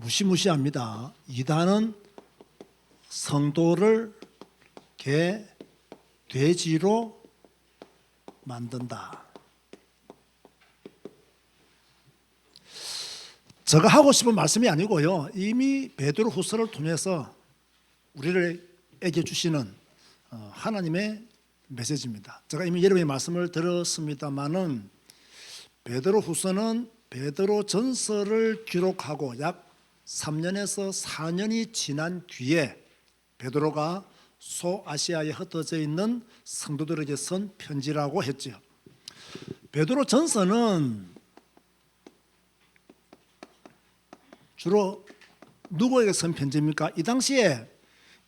무시무시합니다. 이단은 성도를 돼지로 만든다. 제가 하고 싶은 말씀이 아니고요. 이미 베드로후서를 통해서 우리에게 주시는 하나님의 메시지입니다. 제가 이미 여러분의 말씀을 들었습니다마는 베드로후서는 베드로전서를 기록하고 약 3년에서 4년이 지난 뒤에 베드로가 소아시아에 흩어져 있는 성도들에게 쓴 편지라고 했죠. 베드로전서는 주로 누구에게 쓴 편지입니까? 이 당시에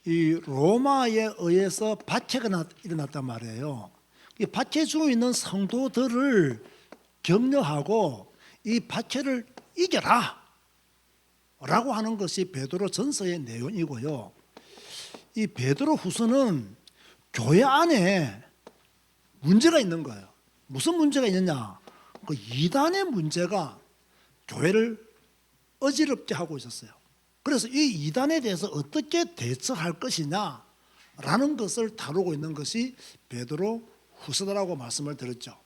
이 로마에 의해서 박해가 일어났단 말이에요. 이 박해 중에 있는 성도들을 격려하고 이 박해를 이겨라 라고 하는 것이 베드로전서의 내용이고요. 이 베드로후서는 교회 안에 문제가 있는 거예요. 무슨 문제가 있느냐? 그 이단의 문제가 교회를 어지럽게 하고 있었어요. 그래서 이 이단에 대해서 어떻게 대처할 것이냐라는 것을 다루고 있는 것이 베드로후서라고 말씀을 드렸죠.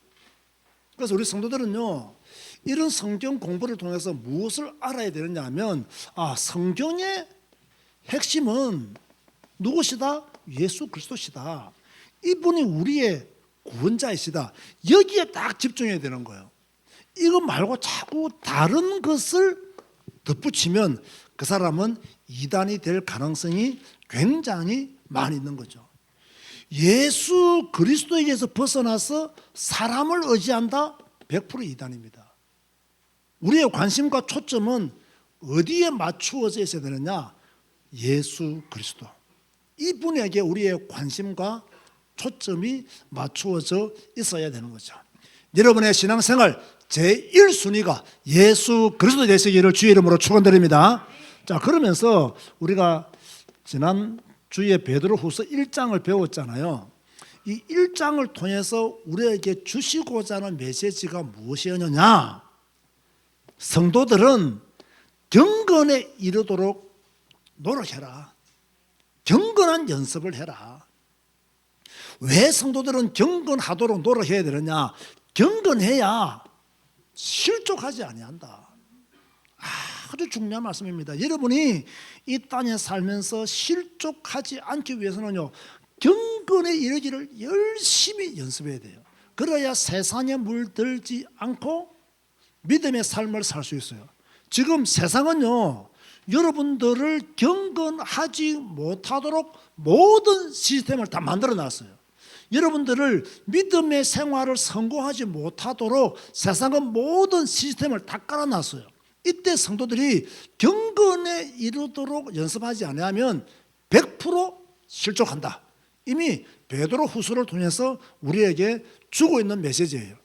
그래서 우리 성도들은요, 이런 성경 공부를 통해서 무엇을 알아야 되느냐 하면, 성경의 핵심은 누구시다? 예수 그리스도시다. 이분이 우리의 구원자이시다. 여기에 딱 집중해야 되는 거예요. 이거 말고 자꾸 다른 것을 덧붙이면 그 사람은 이단이 될 가능성이 굉장히 많이 있는 거죠. 예수 그리스도에게서 벗어나서 사람을 의지한다? 100% 이단입니다. 우리의 관심과 초점은 어디에 맞추어져 있어야 되느냐? 예수 그리스도. 이분에게 우리의 관심과 초점이 맞추어져 있어야 되는 거죠. 여러분의 신앙생활 제1순위가 예수 그리스도 되시기를 주의 이름으로 축원드립니다. 자, 그러면서 우리가 지난 주에 베드로후서 1장을 배웠잖아요. 이 1장을 통해서 우리에게 주시고자 하는 메시지가 무엇이었느냐? 성도들은 경건에 이르도록 노력해라. 경건한 연습을 해라. 왜 성도들은 경건하도록 노력해야 되느냐? 경건해야 실족하지 아니한다. 아주 중요한 말씀입니다. 여러분이 이 땅에 살면서 실족하지 않기 위해서는요, 경건에 이르기를 열심히 연습해야 돼요. 그래야 세상에 물들지 않고 믿음의 삶을 살 수 있어요. 지금 세상은요, 여러분들을 경건하지 못하도록 모든 시스템을 다 만들어 놨어요. 여러분들을 믿음의 생활을 성공하지 못하도록 세상은 모든 시스템을 다 깔아놨어요. 이때 성도들이 경건에 이르도록 연습하지 않으면 100% 실족한다. 이미 베드로후서를 통해서 우리에게 주고 있는 메시지예요.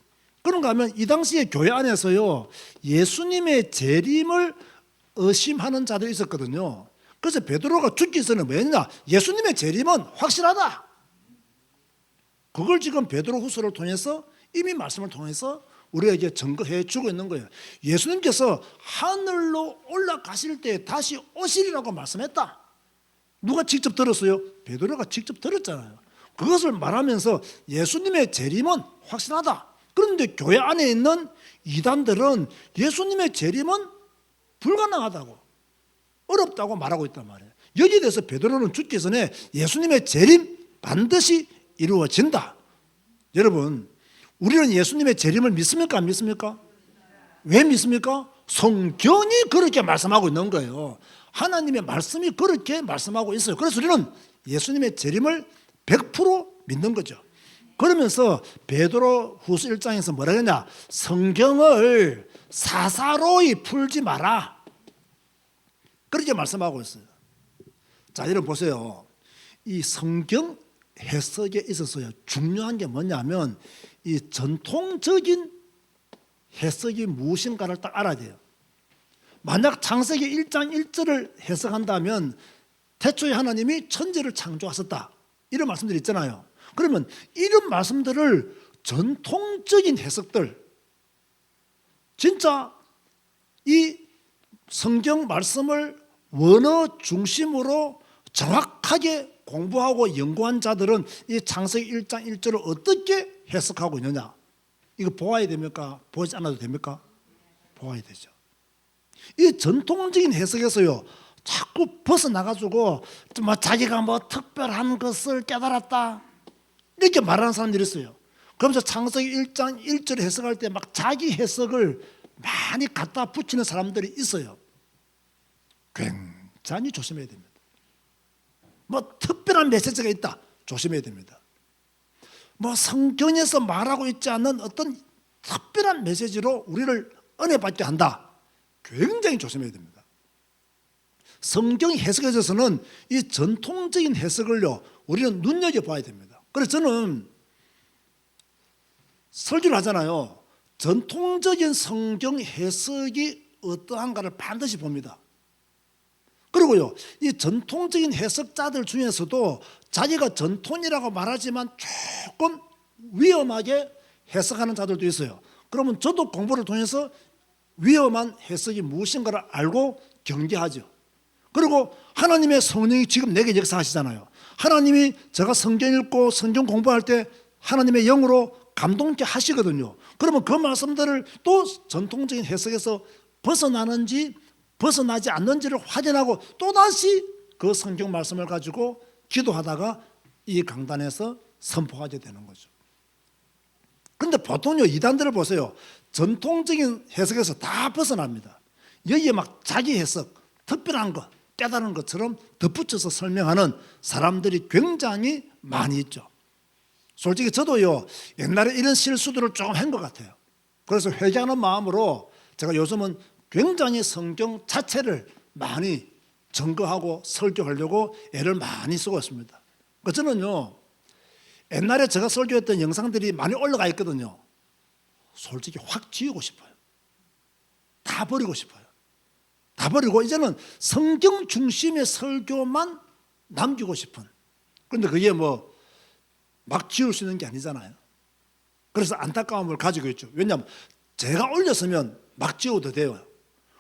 그런가 하면 이 당시에 교회 안에서요, 예수님의 재림을 의심하는 자들이 있었거든요. 그래서 베드로가 죽기 전에 뭐였냐? 예수님의 재림은 확실하다. 그걸 지금 베드로후서를 통해서 이미 말씀을 통해서 우리에게 증거해 주고 있는 거예요. 예수님께서 하늘로 올라가실 때 다시 오시리라고 말씀했다. 누가 직접 들었어요? 베드로가 직접 들었잖아요. 그것을 말하면서 예수님의 재림은 확실하다. 그런데 교회 안에 있는 이단들은 예수님의 재림은 불가능하다고, 어렵다고 말하고 있단 말이에요. 여기에 대해서 베드로는 죽기 전에 예수님의 재림 반드시 이루어진다. 여러분, 우리는 예수님의 재림을 믿습니까? 안 믿습니까? 왜 믿습니까? 성경이 그렇게 말씀하고 있는 거예요. 하나님의 말씀이 그렇게 말씀하고 있어요. 그래서 우리는 예수님의 재림을 100% 믿는 거죠. 그러면서 베드로후서 1장에서 뭐라 그러냐? 성경을 사사로이 풀지 마라. 그렇게 말씀하고 있어요. 자, 여러분 보세요. 이 성경 해석에 있어서요, 중요한 게 뭐냐면 이 전통적인 해석이 무엇인가를 딱 알아야 돼요. 만약 창세기 1장 1절을 해석한다면 태초에 하나님이 천지를 창조하셨다, 이런 말씀들이 있잖아요. 그러면 이런 말씀들을 전통적인 해석들, 진짜 이 성경 말씀을 원어 중심으로 정확하게 공부하고 연구한 자들은 이 창세기 1장 1절을 어떻게 해석하고 있느냐, 이거 보아야 됩니까? 보지 않아도 됩니까? 보아야 되죠. 이 전통적인 해석에서요 자꾸 벗어나가지고 뭐 자기가 뭐 특별한 것을 깨달았다 이렇게 말하는 사람들이 있어요. 그러면서 창세기 1장 1절 해석할 때 막 자기 해석을 많이 갖다 붙이는 사람들이 있어요. 굉장히 조심해야 됩니다. 뭐 특별한 메시지가 있다, 조심해야 됩니다. 뭐 성경에서 말하고 있지 않는 어떤 특별한 메시지로 우리를 은혜받게 한다, 굉장히 조심해야 됩니다. 성경 해석에 있어서는 이 전통적인 해석을요 우리는 눈여겨봐야 됩니다. 그래서 저는 설교를 하잖아요. 전통적인 성경 해석이 어떠한가를 반드시 봅니다. 그리고요 이 전통적인 해석자들 중에서도 자기가 전통이라고 말하지만 조금 위험하게 해석하는 자들도 있어요. 그러면 저도 공부를 통해서 위험한 해석이 무엇인가를 알고 경계하죠. 그리고 하나님의 성령이 지금 내게 역사하시잖아요. 하나님이 제가 성경 읽고 성경 공부할 때 하나님의 영으로 감동케 하시거든요. 그러면 그 말씀들을 또 전통적인 해석에서 벗어나는지 벗어나지 않는지를 확인하고 또다시 그 성경 말씀을 가지고 기도하다가 이 강단에서 선포하게 되는 거죠. 그런데 보통요 이단들을 보세요. 전통적인 해석에서 다 벗어납니다. 여기에 막 자기 해석, 특별한 것, 깨달은 것처럼 덧붙여서 설명하는 사람들이 굉장히 많이 있죠. 솔직히 저도요 옛날에 이런 실수들을 조금 한 것 같아요. 그래서 회개하는 마음으로 제가 요즘은 굉장히 성경 자체를 많이 점거하고 설교하려고 애를 많이 쓰고 있습니다. 저는요 옛날에 제가 설교했던 영상들이 많이 올라가 있거든요. 솔직히 확 지우고 싶어요. 다 버리고 싶어요. 다 버리고 이제는 성경 중심의 설교만 남기고 싶은. 그런데 그게 뭐 막 지울 수 있는 게 아니잖아요. 그래서 안타까움을 가지고 있죠. 왜냐하면 제가 올렸으면 막 지워도 돼요.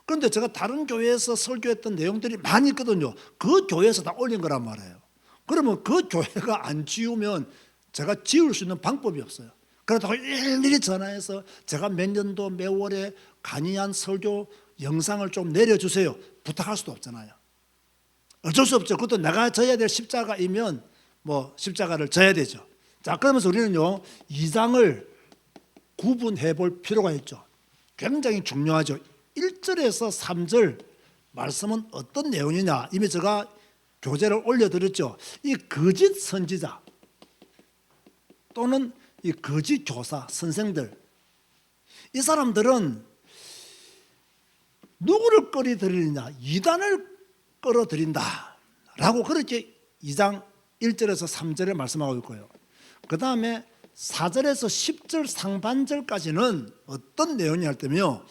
그런데 제가 다른 교회에서 설교했던 내용들이 많이 있거든요. 그 교회에서 다 올린 거란 말이에요. 그러면 그 교회가 안 지우면 제가 지울 수 있는 방법이 없어요. 그렇다고 일일이 전화해서 제가 몇 년도 몇 월에 강의한 설교 영상을 좀 내려주세요 부탁할 수도 없잖아요. 어쩔 수 없죠. 그것도 내가 져야 될 십자가이면 뭐 십자가를 져야 되죠. 자, 그러면서 우리는요 2장을 구분해 볼 필요가 있죠. 굉장히 중요하죠. 1절에서 3절 말씀은 어떤 내용이냐, 이미 제가 교재를 올려드렸죠. 이 거짓 선지자 또는 이 거짓 교사 선생들, 이 사람들은 누구를 끌어들이느냐, 이단을 끌어들인다 라고 그렇게 2장 1절에서 3절에 말씀하고 있고요. 그 다음에 4절에서 10절 상반절까지는 어떤 내용이 할 때면요,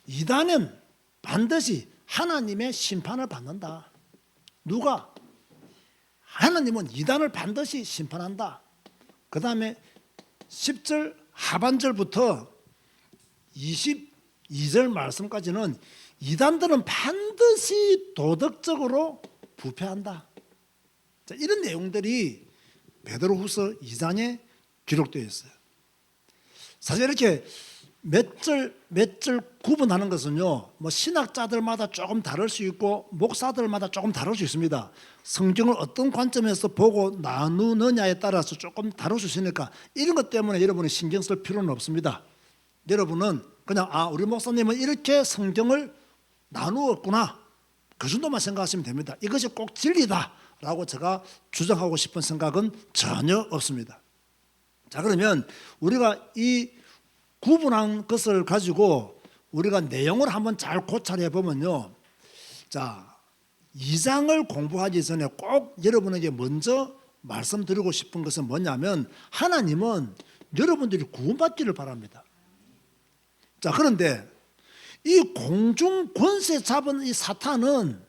이단은 반드시 하나님의 심판을 받는다. 누가? 하나님은 이단을 반드시 심판한다. 그 다음에 10절 하반절부터 22절 말씀까지는 이단들은 반드시 도덕적으로 부패한다. 자, 이런 내용들이 베드로후서 2장에 기록되어 있어요. 사실 이렇게 몇 절 구분하는 것은요, 뭐 신학자들마다 조금 다를 수 있고 목사들마다 조금 다를 수 있습니다. 성경을 어떤 관점에서 보고 나누느냐에 따라서 조금 다를 수 있으니까 이런 것 때문에 여러분이 신경 쓸 필요는 없습니다. 여러분은 그냥 우리 목사님은 이렇게 성경을 나누었구나, 그 정도만 생각하시면 됩니다. 이것이 꼭 진리다라고 제가 주장하고 싶은 생각은 전혀 없습니다. 자, 그러면 우리가 이 구분한 것을 가지고 우리가 내용을 한번 잘 고찰해 보면요, 자, 2장을 공부하기 전에 꼭 여러분에게 먼저 말씀드리고 싶은 것은 뭐냐면, 하나님은 여러분들이 구원받기를 바랍니다. 자, 그런데 이 공중 권세 잡은 이 사탄은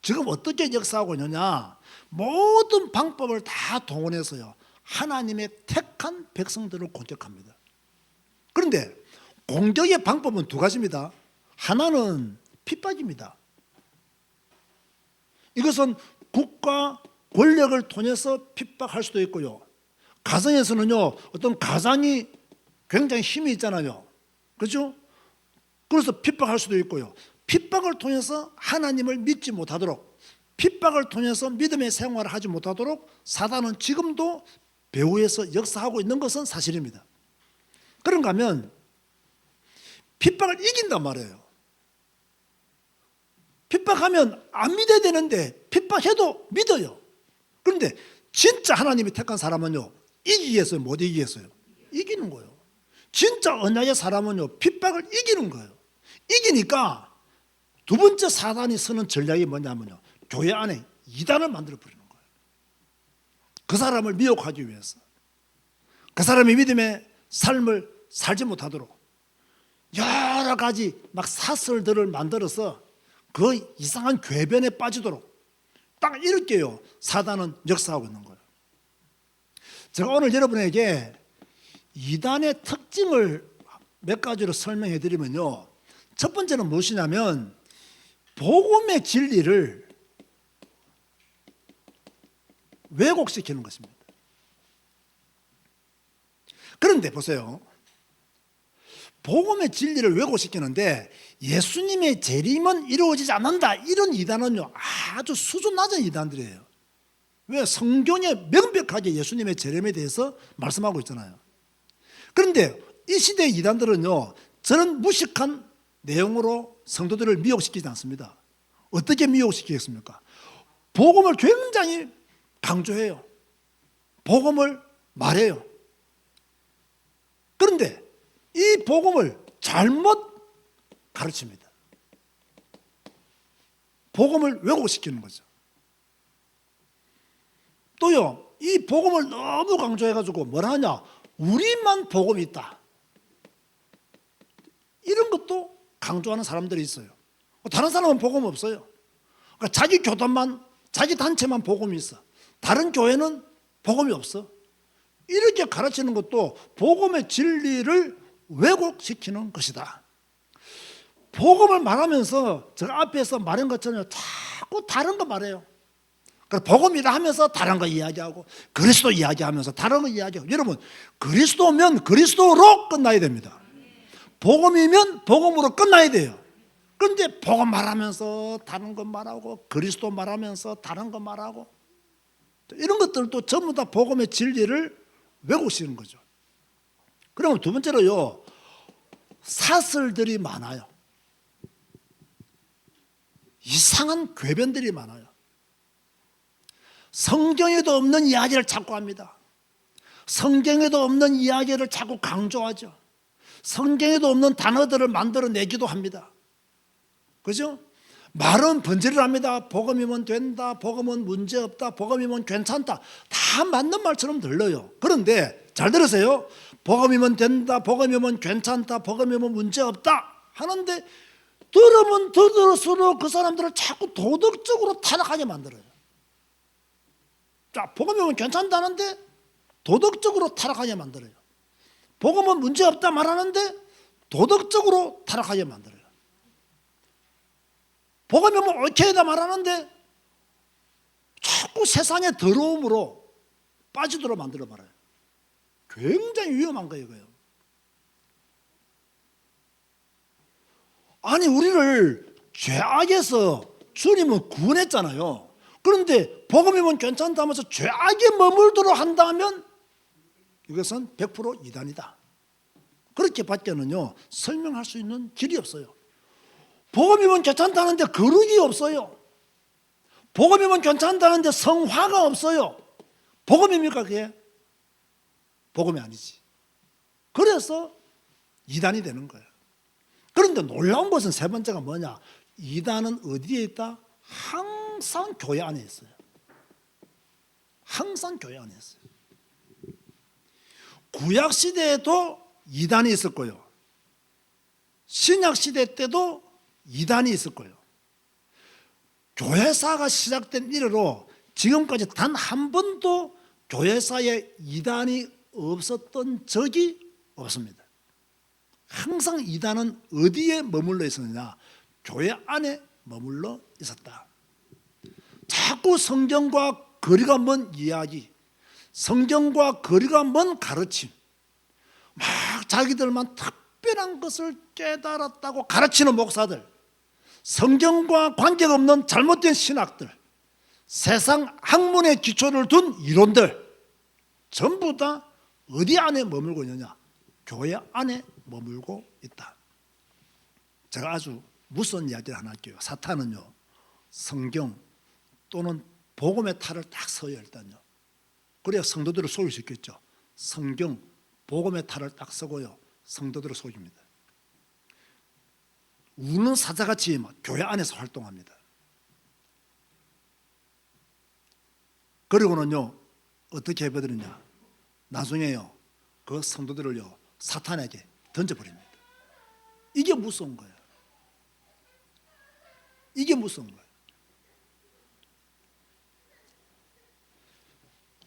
지금 어떻게 역사하고 있느냐, 모든 방법을 다 동원해서요 하나님의 택한 백성들을 공격합니다. 그런데 공격의 방법은 두 가지입니다. 하나는 핍박입니다. 이것은 국가 권력을 통해서 핍박할 수도 있고요. 가정에서는요, 어떤 가장이 굉장히 힘이 있잖아요. 그렇죠? 그래서 핍박할 수도 있고요. 핍박을 통해서 하나님을 믿지 못하도록, 핍박을 통해서 믿음의 생활을 하지 못하도록 사단은 지금도 배후에서 역사하고 있는 것은 사실입니다. 그런가 하면 핍박을 이긴단 말이에요. 핍박하면 안 믿어야 되는데 핍박해도 믿어요. 그런데 진짜 하나님이 택한 사람은요, 이기겠어요? 못 이기겠어요? 이기는 거예요. 진짜 언약의 사람은요, 핍박을 이기는 거예요. 이기니까 두 번째 사단이 쓰는 전략이 뭐냐면요, 교회 안에 이단을 만들어 버리는 거예요. 그 사람을 미혹하기 위해서, 그 사람이 믿음의 삶을 살지 못하도록 여러 가지 막 사설들을 만들어서 그 이상한 궤변에 빠지도록 딱 이렇게요, 사단은 역사하고 있는 거예요. 제가 오늘 여러분에게 이단의 특징을 몇 가지로 설명해 드리면요, 첫 번째는 무엇이냐면 복음의 진리를 왜곡시키는 것입니다. 그런데 보세요, 복음의 진리를 왜곡시키는데 예수님의 재림은 이루어지지 않는다, 이런 이단은요 아주 수준 낮은 이단들이에요. 왜? 성경에 명백하게 예수님의 재림에 대해서 말씀하고 있잖아요. 그런데 이 시대의 이단들은요, 저는 무식한 내용으로 성도들을 미혹시키지 않습니다. 어떻게 미혹시키겠습니까? 복음을 굉장히 강조해요. 복음을 말해요. 그런데 이 복음을 잘못 가르칩니다. 복음을 왜곡시키는 거죠. 또요, 이 복음을 너무 강조해가지고 뭐라 하냐, 우리만 복음이 있다, 이런 것도 강조하는 사람들이 있어요. 다른 사람은 복음 없어요. 그러니까 자기 교단만, 자기 단체만 복음이 있어, 다른 교회는 복음이 없어. 이렇게 가르치는 것도 복음의 진리를 왜곡시키는 것이다. 복음을 말하면서 제가 앞에서 말한 것처럼 자꾸 다른 거 말해요. 복음이라 하면서 다른 거 이야기하고, 그리스도 이야기하면서 다른 거 이야기하고. 여러분, 그리스도면 그리스도로 끝나야 됩니다. 복음이면 복음으로 끝나야 돼요. 그런데 복음 말하면서 다른 거 말하고, 그리스도 말하면서 다른 거 말하고, 이런 것들도 전부 다 복음의 진리를 왜곡시키는 거죠. 그러면 두 번째로요, 사설들이 많아요. 이상한 궤변들이 많아요. 성경에도 없는 이야기를 자꾸 합니다. 성경에도 없는 이야기를 자꾸 강조하죠. 성경에도 없는 단어들을 만들어내기도 합니다. 그죠? 말은 번지를 합니다. 복음이면 된다, 복음은 문제없다, 복음이면 괜찮다, 다 맞는 말처럼 들려요. 그런데 잘 들으세요. 복음이면 된다, 복음이면 괜찮다, 복음이면 문제없다 하는데 들으면 더 들을수록 그 사람들을 자꾸 도덕적으로 타락하게 만들어요. 자, 복음이면 괜찮다는데 도덕적으로 타락하게 만들어요. 복음은 문제없다 말하는데 도덕적으로 타락하게 만들어요. 복음이면 오케이다 말하는데 자꾸 세상의 더러움으로 빠지도록 만들어 말아요. 굉장히 위험한 거예요, 이거요. 아니, 우리를 죄악에서 주님은 구원했잖아요. 그런데 복음이면 괜찮다 하면서 죄악에 머물도록 한다면 이것은 100% 이단이다. 그렇게 밖에는요 설명할 수 있는 길이 없어요. 복음이면 괜찮다는데 거룩이 없어요. 복음이면 괜찮다는데 성화가 없어요. 복음입니까 그게? 복음이 아니지. 그래서 이단이 되는 거예요. 그런데 놀라운 것은 세 번째가 뭐냐, 이단은 어디에 있다? 항상 교회 안에 있어요. 항상 교회 안에 있어요. 구약 시대에도 이단이 있었고요, 신약 시대 때도 이단이 있을 거예요. 교회사가 시작된 이래로 지금까지 단 한 번도 교회사에 이단이 없었던 적이 없습니다. 항상 이단은 어디에 머물러 있었느냐? 교회 안에 머물러 있었다. 자꾸 성경과 거리가 먼 이야기, 성경과 거리가 먼 가르침, 막 자기들만 특별한 것을 깨달았다고 가르치는 목사들, 성경과 관계가 없는 잘못된 신학들, 세상 학문의 기초를 둔 이론들, 전부 다 어디 안에 머물고 있느냐? 교회 안에 머물고 있다. 제가 아주 무서운 이야기를 하나 할게요. 사탄은요, 성경 또는 복음의 탈을 딱 서요. 일단요. 그래야 성도들을 속일 수 있겠죠. 성경, 복음의 탈을 딱 서고요, 성도들을 속입니다. 우는 사자같이 교회 안에서 활동합니다. 그리고는요, 어떻게 해버리느냐? 나중에요, 그 성도들을요, 사탄에게 던져버립니다. 이게 무서운 거예요. 이게 무서운 거예요.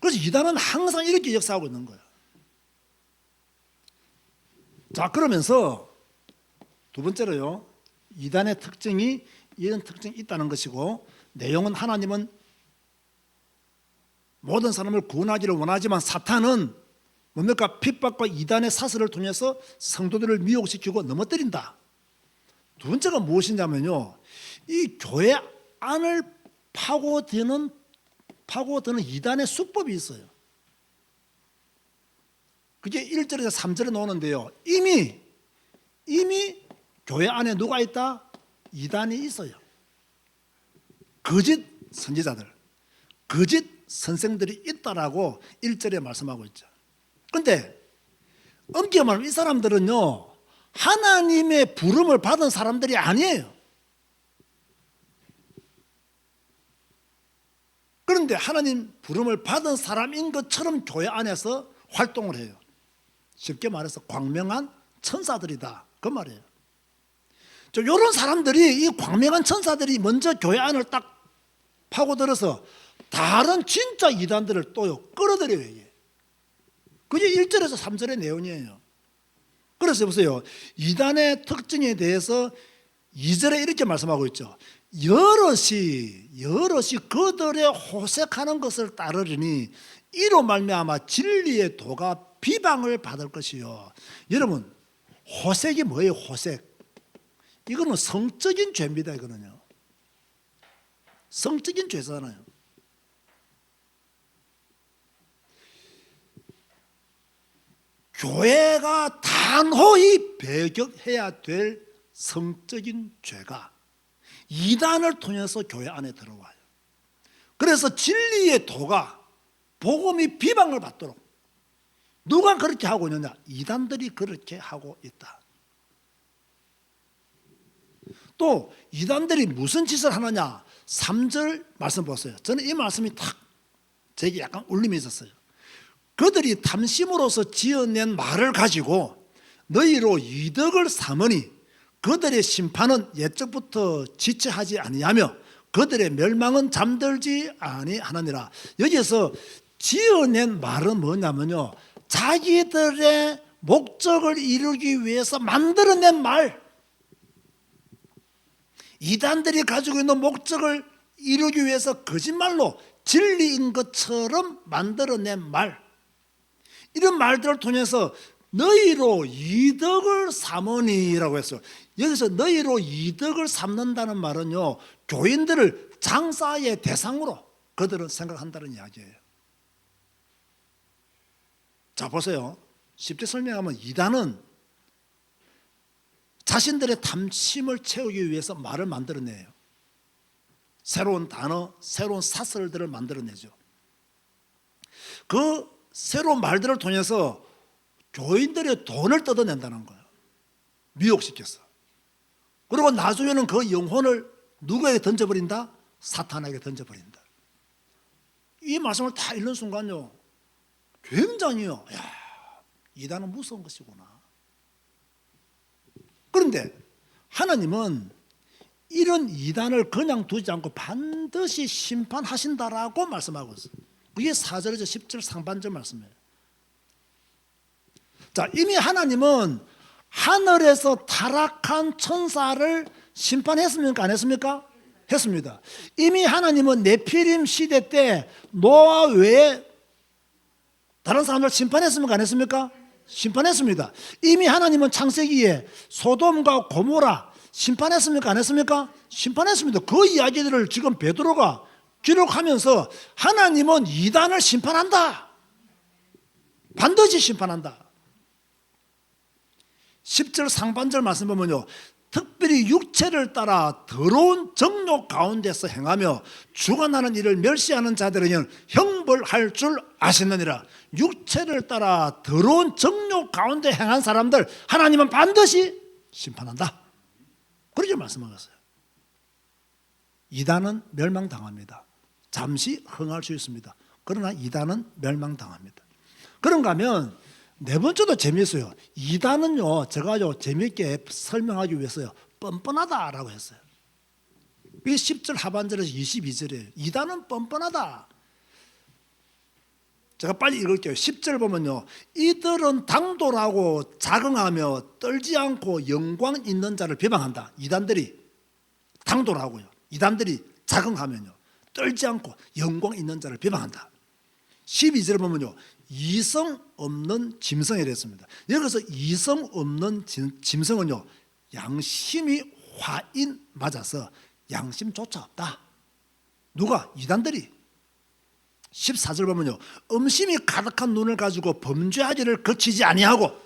그래서 이단은 항상 이렇게 역사하고 있는 거예요. 자, 그러면서 두 번째로요, 이단의 특징이 이런 특징이 있다는 것이고, 내용은 하나님은 모든 사람을 구원하기를 원하지만 사탄은 뭡니까? 핍박과 이단의 사슬을 통해서 성도들을 미혹시키고 넘어뜨린다. 두 번째가 무엇이냐면요, 이 교회 안을 파고드는 이단의 수법이 있어요. 그게 1절에서 3절에 나오는데요, 이미 교회 안에 누가 있다? 이단이 있어요. 거짓 선지자들, 거짓 선생들이 있다라고 1절에 말씀하고 있죠. 그런데 엄격히 말하면 이 사람들은요, 하나님의 부름을 받은 사람들이 아니에요. 그런데 하나님 부름을 받은 사람인 것처럼 교회 안에서 활동을 해요. 쉽게 말해서 광명한 천사들이다, 그 말이에요. 이런 사람들이, 이 광명한 천사들이 먼저 교회 안을 딱 파고들어서 다른 진짜 이단들을 또요 끌어들여요. 이게. 그게 1절에서 3절의 내용이에요. 그래서 보세요, 이단의 특징에 대해서 2절에 이렇게 말씀하고 있죠. 여럿이 그들의 호색하는 것을 따르리니 이로 말미암아 진리의 도가 비방을 받을 것이요. 여러분, 호색이 뭐예요? 호색. 이거는 성적인 죄입니다. 이거는요, 성적인 죄잖아요. 교회가 단호히 배격해야 될 성적인 죄가 이단을 통해서 교회 안에 들어와요. 그래서 진리의 도가, 복음이 비방을 받도록 누가 그렇게 하고 있느냐? 이단들이 그렇게 하고 있다. 또 이단들이 무슨 짓을 하느냐? 3절 말씀 보세요. 저는 이 말씀이 탁 제게 약간 울림이 있었어요. 그들이 탐심으로서 지어낸 말을 가지고 너희로 이득을 삼으니 그들의 심판은 옛적부터 지체하지 아니하며 그들의 멸망은 잠들지 아니하느니라. 여기에서 지어낸 말은 뭐냐면요, 자기들의 목적을 이루기 위해서 만들어낸 말, 이단들이 가지고 있는 목적을 이루기 위해서 거짓말로 진리인 것처럼 만들어낸 말, 이런 말들을 통해서 너희로 이득을 삼으니라고 했어요. 여기서 너희로 이득을 삼는다는 말은요, 교인들을 장사의 대상으로 그들은 생각한다는 이야기예요. 자, 보세요. 쉽게 설명하면 이단은 자신들의 탐심을 채우기 위해서 말을 만들어내요. 새로운 단어, 새로운 사설들을 만들어내죠. 그 새로운 말들을 통해서 교인들의 돈을 뜯어낸다는 거예요. 미혹시켜서. 그리고 나중에는 그 영혼을 누구에게 던져버린다? 사탄에게 던져버린다. 이 말씀을 다 읽는 순간요, 굉장히요, 야, 이단은 무서운 것이구나. 그런데 하나님은 이런 이단을 그냥 두지 않고 반드시 심판하신다라고 말씀하고 있어요. 그게 4절에서 10절 상반절 말씀이에요. 자, 이미 하나님은 하늘에서 타락한 천사를 심판했습니까? 안 했습니까? 했습니다. 이미 하나님은 네피림 시대 때 노아 외에 다른 사람들 심판했습니까? 안 했습니까? 심판했습니다. 이미 하나님은 창세기에 소돔과 고모라 심판했습니까? 안 했습니까? 심판했습니다. 그 이야기들을 지금 베드로가 기록하면서 하나님은 이단을 심판한다. 반드시 심판한다. 10절 상반절 말씀 보면요, 특별히 육체를 따라 더러운 정욕 가운데서 행하며 주관하는 일을 멸시하는 자들은 형벌할 줄 아시느니라. 육체를 따라 더러운 정욕 가운데 행한 사람들 하나님은 반드시 심판한다. 그렇게 말씀하셨어요. 이단은 멸망당합니다. 잠시 흥할 수 있습니다. 그러나 이단은 멸망당합니다. 그런가 하면 네 번째도 재미있어요. 이단은요, 제가 재미있게 설명하기 위해서요, 뻔뻔하다라고 했어요. 이게 10절 하반절에서 22절이에요. 이단은 뻔뻔하다. 제가 빨리 읽을게요. 10절 보면요, 이들은 당돌하고 자긍하며 떨지 않고 영광 있는 자를 비방한다. 이단들이 당돌하고요, 이단들이 자긍하면요, 떨지 않고 영광 있는 자를 비방한다. 12절을 보면요, 이성 없는 짐승이 됐습니다. 여기서 이성 없는 짐승은요, 양심이 화인 맞아서 양심조차 없다. 누가? 이단들이. 14절 보면요, 음심이 가득한 눈을 가지고 범죄하기를 거치지 아니하고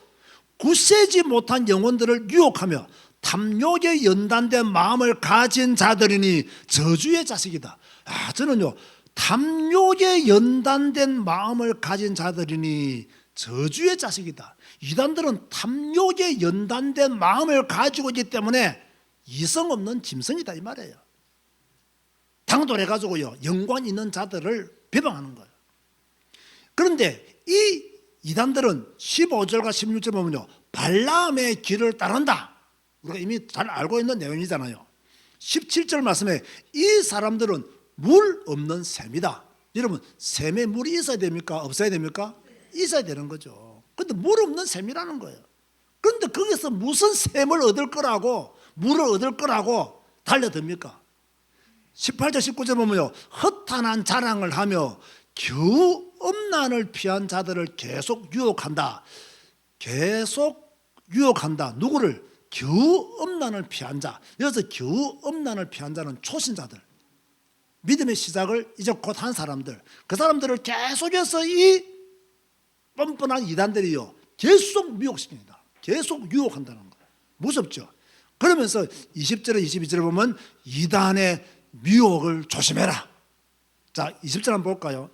굳세지 못한 영혼들을 유혹하며 탐욕에 연단된 마음을 가진 자들이니 저주의 자식이다. 저는요, 탐욕에 연단된 마음을 가진 자들이니 저주의 자식이다. 이단들은 탐욕에 연단된 마음을 가지고 있기 때문에 이성 없는 짐승이다 이 말이에요. 당돌해가지고요, 영광 있는 자들을 비방하는 거예요. 그런데 이 이단들은 15절과 16절 보면요, 발라함의 길을 따른다. 우리가 이미 잘 알고 있는 내용이잖아요. 17절 말씀에 이 사람들은 물 없는 샘이다. 여러분, 샘에 물이 있어야 됩니까? 없어야 됩니까? 있어야 되는 거죠. 그런데 물 없는 샘이라는 거예요. 그런데 거기서 무슨 샘을 얻을 거라고, 물을 얻을 거라고 달려듭니까? 18절 19절 보면요, 허탄한 자랑을 하며 겨우 엄난을 피한 자들을 계속 유혹한다. 계속 유혹한다. 누구를? 겨우 엄난을 피한 자. 여기서 겨우 엄난을 피한 자는 초신자들, 믿음의 시작을 이제 곧 한 사람들, 그 사람들을 계속해서 이 뻔뻔한 이단들이요, 계속 미혹시킵니다. 계속 유혹한다는 거예요. 무섭죠. 그러면서 20절에 22절에 보면 이단의 미혹을 조심해라. 자, 20절 한번 볼까요?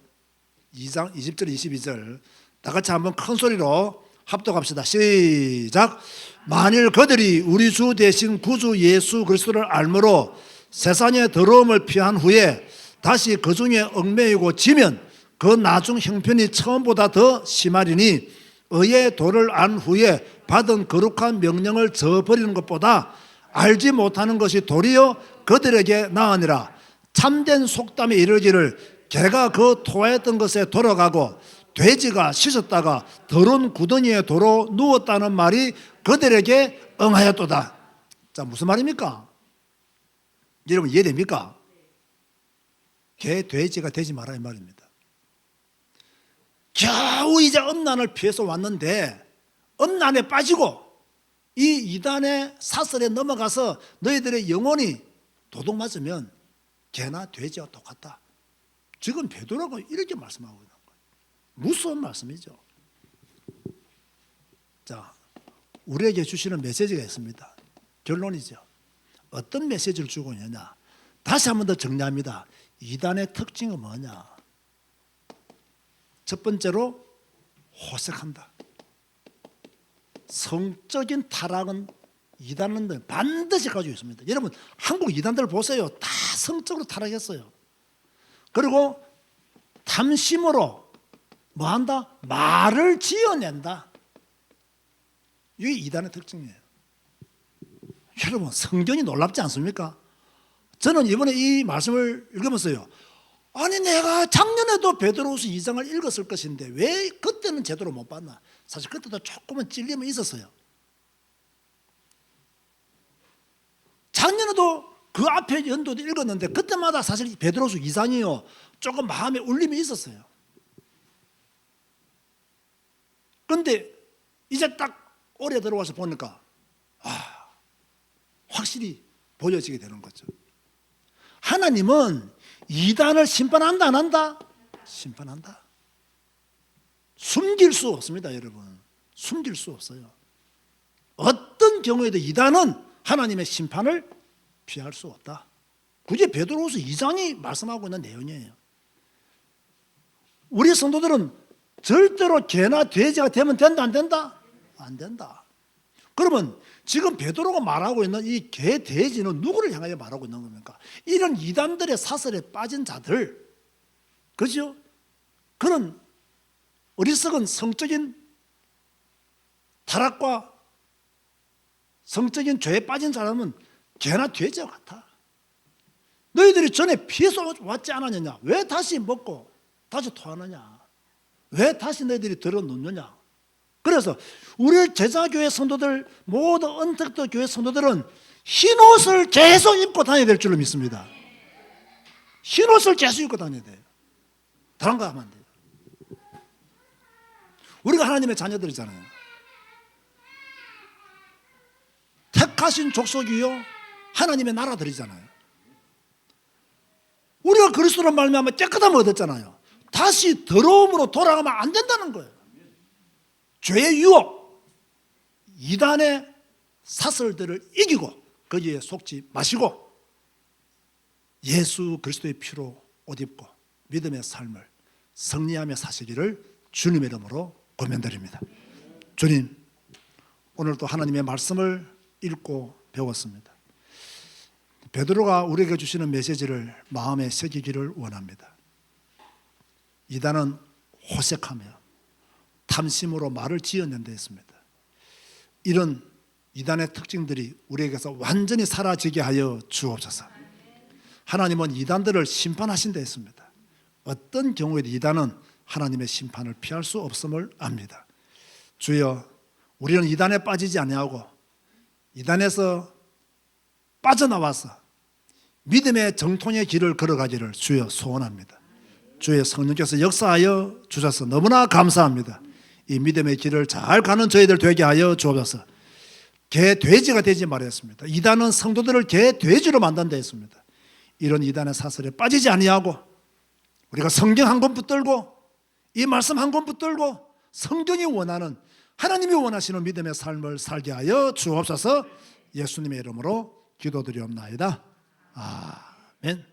2장 20절 22절 다 같이 한번 큰 소리로 합독합시다. 시작. 만일 그들이 우리 주 대신 구주 예수 그리스도를 알므로 세상의 더러움을 피한 후에 다시 그 중에 얽매이고 지면 그 나중 형편이 처음보다 더 심하리니 의의 도를 안 후에 받은 거룩한 명령을 저버리는 것보다 알지 못하는 것이 도리어 그들에게 나으니라. 참된 속담에 이르기를 개가 그 토하였던 것에 돌아가고 돼지가 씻었다가 더러운 구덩이에 도로 누웠다는 말이 그들에게 응하였도다. 자, 무슨 말입니까? 여러분 이해됩니까? 개, 돼지가 되지 마라 이 말입니다. 겨우 이제 엄난을 피해서 왔는데 엄난에 빠지고 이 이단의 사슬에 넘어가서 너희들의 영혼이 도둑 맞으면 개나 돼지와 똑같다. 지금 베드로가 이렇게 말씀하고 있는 거예요. 무서운 말씀이죠. 자, 우리에게 주시는 메시지가 있습니다. 결론이죠. 어떤 메시지를 주고 있느냐. 다시 한 번 더 정리합니다. 이단의 특징은 뭐냐. 첫 번째로 호색한다. 성적인 타락은 이단은 반드시 가지고 있습니다. 여러분 한국 이단들 보세요. 다 성적으로 타락했어요. 그리고 탐심으로 뭐한다? 말을 지어낸다. 이게 이단의 특징이에요. 여러분 성경이 놀랍지 않습니까? 저는 이번에 이 말씀을 읽으면서요, 아니 내가 작년에도 베드로후서 2장을 읽었을 것인데 왜 그때는 제대로 못 봤나. 사실 그때도 조금은 찔림이 있었어요. 작년에 그전에도 그 앞에 연도도 읽었는데 그때마다 사실 베드로서 2장이요 조금 마음에 울림이 있었어요. 그런데 이제 딱 올해 들어와서 보니까 확실히 보여지게 되는 거죠. 하나님은 이단을 심판한다 안 한다? 심판한다. 숨길 수 없습니다, 여러분. 숨길 수 없어요. 어떤 경우에도 이단은 하나님의 심판을 피할 수 없다. 그게 베드로후서 2장이 말씀하고 있는 내용이에요. 우리 성도들은 절대로 개나 돼지가 되면 된다 안 된다? 안 된다. 그러면 지금 베드로가 말하고 있는 이 개, 돼지는 누구를 향하여 말하고 있는 겁니까? 이런 이단들의 사슬에 빠진 자들, 그렇죠? 그런 어리석은 성적인 타락과 성적인 죄에 빠진 사람은 개나 돼지와 같아. 너희들이 전에 피해서 왔지 않았느냐? 왜 다시 먹고 다시 토하느냐? 왜 다시 너희들이 들어놓느냐? 그래서 우리 제자교회 성도들, 모든 언택트 교회 성도들은 흰옷을 계속 입고 다녀야 될 줄로 믿습니다. 흰옷을 계속 입고 다녀야 돼요. 다른 거 하면 안 돼요. 우리가 하나님의 자녀들이잖아요. 택하신 족속이요 하나님의 나라들이잖아요. 우리가 그리스도로 말미암아 깨끗함을 얻었잖아요. 다시 더러움으로 돌아가면 안 된다는 거예요. 죄의 유혹, 이단의 사슬들을 이기고 거기에 속지 마시고 예수 그리스도의 피로 옷 입고 믿음의 삶을 승리하며 사시기를 주님의 이름으로 고면드립니다. 주님, 오늘도 하나님의 말씀을 읽고 배웠습니다. 베드로가 우리에게 주시는 메시지를 마음에 새기기를 원합니다. 이단은 호색하며 탐심으로 말을 지어낸 데 있습니다. 이런 이단의 특징들이 우리에게서 완전히 사라지게 하여 주옵소서. 하나님은 이단들을 심판하신 데 있습니다. 어떤 경우에도 이단은 하나님의 심판을 피할 수 없음을 압니다. 주여, 우리는 이단에 빠지지 아니하고 이단에서 빠져나와서 믿음의 정통의 길을 걸어가기를 주여 소원합니다. 주의 성령께서 역사하여 주셔서 너무나 감사합니다. 이 믿음의 길을 잘 가는 저희들 되게 하여 주옵소서. 개, 돼지가 되지 말았습니다. 이단은 성도들을 개, 돼지로 만든다 했습니다. 이런 이단의 사슬에 빠지지 아니하고 우리가 성경 한 권 붙들고 이 말씀 한 권 붙들고 성경이 원하는, 하나님이 원하시는 믿음의 삶을 살게 하여 주옵소서. 예수님의 이름으로 기도드리옵나이다. 아멘.